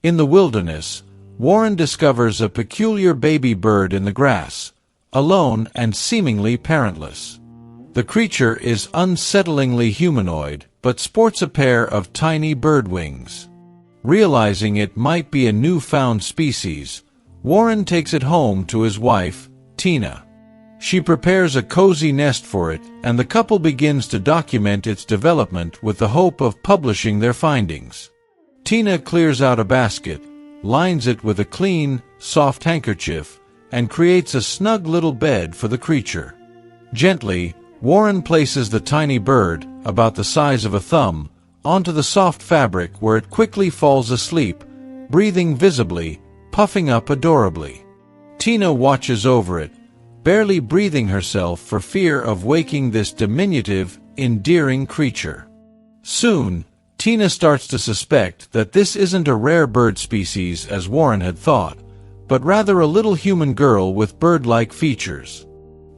In the wilderness, Warren discovers a peculiar baby bird in the grass, alone and seemingly parentless. The creature is unsettlingly humanoid, but sports a pair of tiny bird wings. Realizing it might be a newfound species, Warren takes it home to his wife, Tina. She prepares a cozy nest for it, and the couple begins to document its development with the hope of publishing their findings. Tina clears out a basket, lines it with a clean, soft handkerchief, and creates a snug little bed for the creature. Gently, Warren places the tiny bird, about the size of a thumb, onto the soft fabric where it quickly falls asleep, breathing visibly, puffing up adorably. Tina watches over it, barely breathing herself for fear of waking this diminutive, endearing creature. Soon, Tina starts to suspect that this isn't a rare bird species as Warren had thought, but rather a little human girl with bird-like features.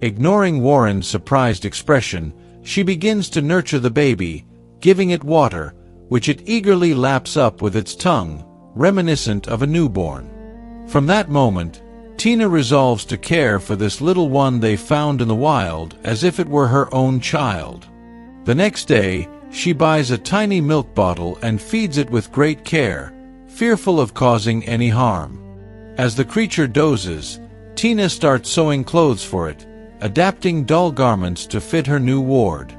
Ignoring Warren's surprised expression, she begins to nurture the baby, giving it water, which it eagerly laps up with its tongue, reminiscent of a newborn. From that moment, Tina resolves to care for this little one they found in the wild as if it were her own child. The next day, she buys a tiny milk bottle and feeds it with great care, fearful of causing any harm. As the creature dozes, Tina starts sewing clothes for it, adapting doll garments to fit her new ward.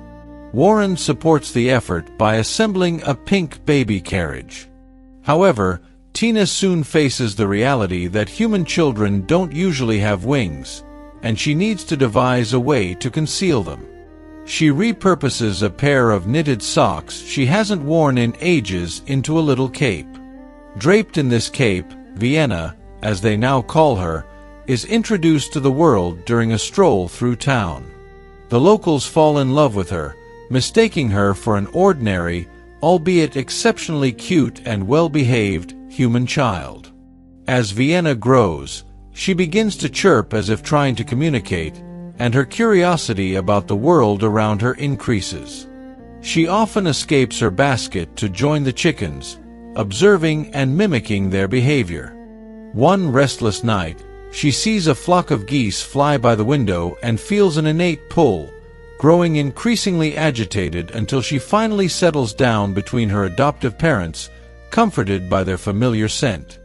Warren supports the effort by assembling a pink baby carriage. However, Tina soon faces the reality that human children don't usually have wings, and she needs to devise a way to conceal them. She repurposes a pair of knitted socks she hasn't worn in ages into a little cape. Draped in this cape, Vienna, as they now call her, is introduced to the world during a stroll through town. The locals fall in love with her, mistaking her for an ordinary, albeit exceptionally cute and well-behaved, human child. As Vienna grows, she begins to chirp as if trying to communicate, and her curiosity about the world around her increases. She often escapes her basket to join the chickens, observing and mimicking their behavior. One restless night, she sees a flock of geese fly by the window and feels an innate pull, growing increasingly agitated until she finally settles down between her adoptive parents, comforted by their familiar scent.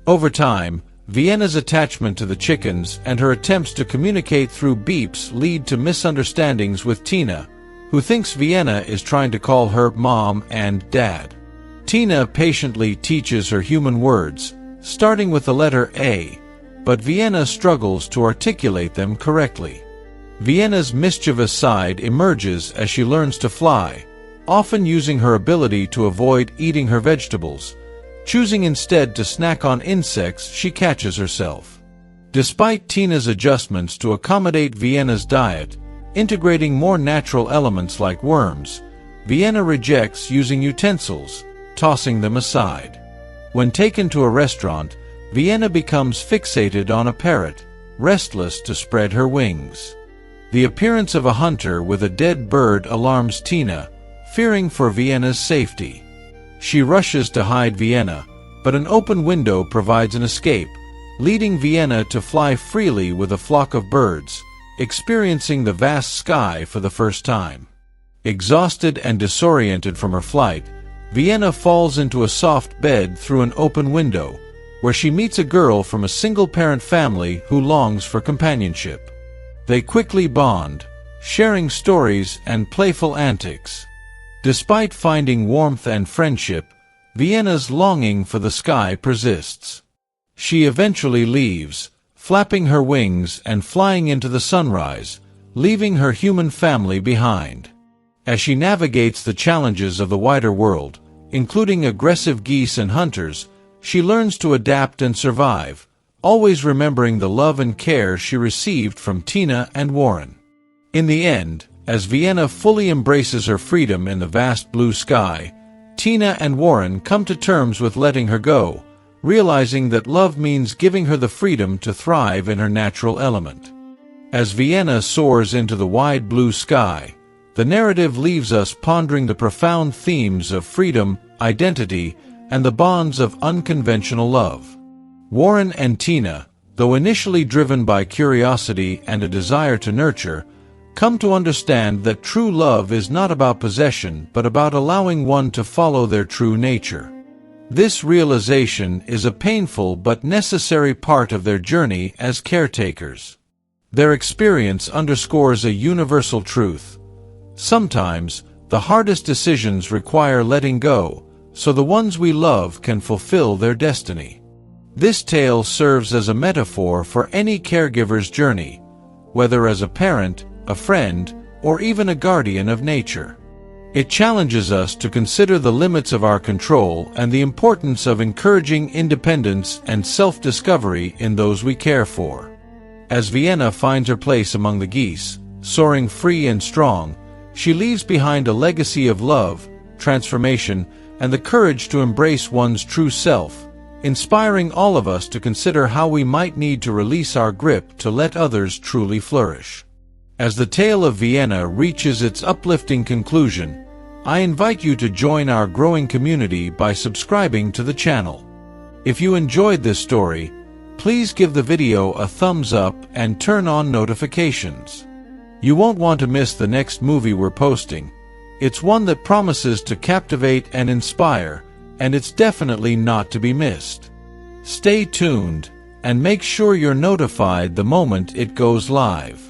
Over time, Vienna's attachment to the chickens and her attempts to communicate through beeps lead to misunderstandings with Tina, who thinks Vienna is trying to call her mom and dad. Tina patiently teaches her human words, starting with the letter A, but Vienna struggles to articulate them correctly. Vienna's mischievous side emerges as she learns to fly, often using her ability to avoid eating her vegetables, choosing instead to snack on insects she catches herself. Despite Tina's adjustments to accommodate Vienna's diet, integrating more natural elements like worms, Vienna rejects using utensils, tossing them aside. When taken to a restaurant, Vienna becomes fixated on a parrot, restless to spread her wings. The appearance of a hunter with a dead bird alarms Tina, fearing for Vienna's safety. She rushes to hide Vienna, but an open window provides an escape, leading Vienna to fly freely with a flock of birds, experiencing the vast sky for the first time. Exhausted and disoriented from her flight, Vienna falls into a soft bed through an open window, where she meets a girl from a single-parent family who longs for companionship. They quickly bond, sharing stories and playful antics. Despite finding warmth and friendship, Vienna's longing for the sky persists. She eventually leaves, flapping her wings and flying into the sunrise, leaving her human family behind. As she navigates the challenges of the wider world, including aggressive geese and hunters, she learns to adapt and survive, always remembering the love and care she received from Tina and Warren. In the end, as Vienna fully embraces her freedom in the vast blue sky, Tina and Warren come to terms with letting her go, realizing that love means giving her the freedom to thrive in her natural element. As Vienna soars into the wide blue sky, the narrative leaves us pondering the profound themes of freedom, identity, and the bonds of unconventional love. Warren and Tina, though initially driven by curiosity and a desire to nurture, come to understand that true love is not about possession but about allowing one to follow their true nature. This realization is a painful but necessary part of their journey as caretakers. Their experience underscores a universal truth. Sometimes, the hardest decisions require letting go, so the ones we love can fulfill their destiny. This tale serves as a metaphor for any caregiver's journey, whether as a parent, a friend, or even a guardian of nature. It challenges us to consider the limits of our control and the importance of encouraging independence and self-discovery in those we care for. As Vienna finds her place among the geese, soaring free and strong, she leaves behind a legacy of love, transformation, and the courage to embrace one's true self, inspiring all of us to consider how we might need to release our grip to let others truly flourish. As the tale of Vienna reaches its uplifting conclusion, I invite you to join our growing community by subscribing to the channel. If you enjoyed this story, please give the video a thumbs up and turn on notifications. You won't want to miss the next movie we're posting. It's one that promises to captivate and inspire, and it's definitely not to be missed. Stay tuned, and make sure you're notified the moment it goes live.